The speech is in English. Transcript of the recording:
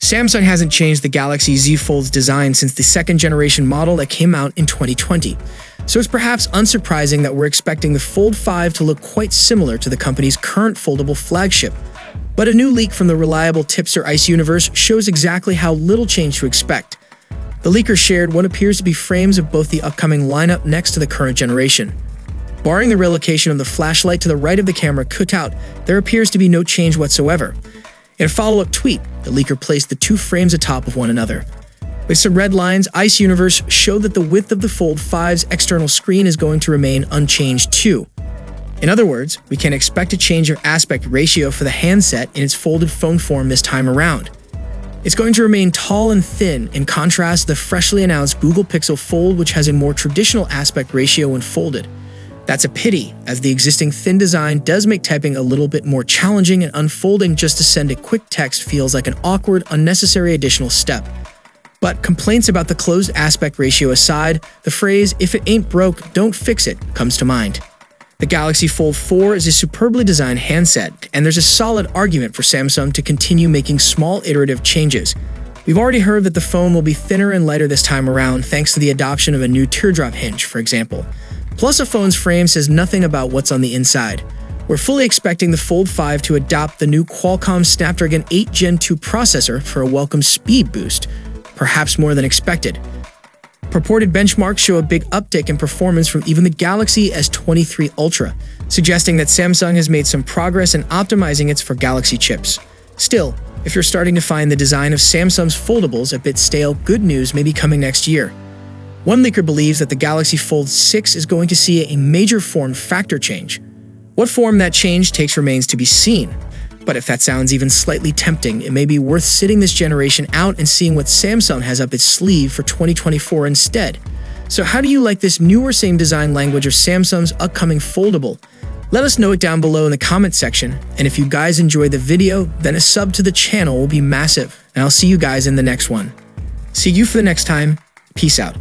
Samsung hasn't changed the Galaxy Z Fold's design since the second generation model that came out in 2020. So it's perhaps unsurprising that we're expecting the Fold 5 to look quite similar to the company's current foldable flagship. But a new leak from the reliable tipster Ice Universe shows exactly how little change to expect. The leaker shared what appears to be frames of both the upcoming lineup next to the current generation. Barring the relocation of the flashlight to the right of the camera cutout, there appears to be no change whatsoever. In a follow-up tweet, the leaker placed the two frames atop of one another. With some red lines, Ice Universe showed that the width of the Fold 5's external screen is going to remain unchanged too. In other words, we can expect a change of aspect ratio for the handset in its folded phone form this time around. It's going to remain tall and thin, in contrast to the freshly announced Google Pixel Fold, which has a more traditional aspect ratio when folded. That's a pity, as the existing thin design does make typing a little bit more challenging, and unfolding just to send a quick text feels like an awkward, unnecessary additional step. But complaints about the closed aspect ratio aside, the phrase, "if it ain't broke, don't fix it," comes to mind. The Galaxy Fold 4 is a superbly designed handset, and there's a solid argument for Samsung to continue making small iterative changes. We've already heard that the phone will be thinner and lighter this time around thanks to the adoption of a new teardrop hinge, for example. Plus, a phone's frame says nothing about what's on the inside. We're fully expecting the Fold 5 to adopt the new Qualcomm Snapdragon 8 Gen 2 processor for a welcome speed boost, perhaps more than expected. Purported benchmarks show a big uptick in performance from even the Galaxy S23 Ultra, suggesting that Samsung has made some progress in optimizing its for Galaxy chips. Still, if you're starting to find the design of Samsung's foldables a bit stale, good news may be coming next year. One leaker believes that the Galaxy Fold 6 is going to see a major form factor change. What form that change takes remains to be seen. But if that sounds even slightly tempting, it may be worth sitting this generation out and seeing what Samsung has up its sleeve for 2024 instead. So how do you like this new or same design language of Samsung's upcoming foldable? Let us know it down below in the comment section, and if you guys enjoyed the video, then a sub to the channel will be massive, and I'll see you guys in the next one. See you for the next time. Peace out.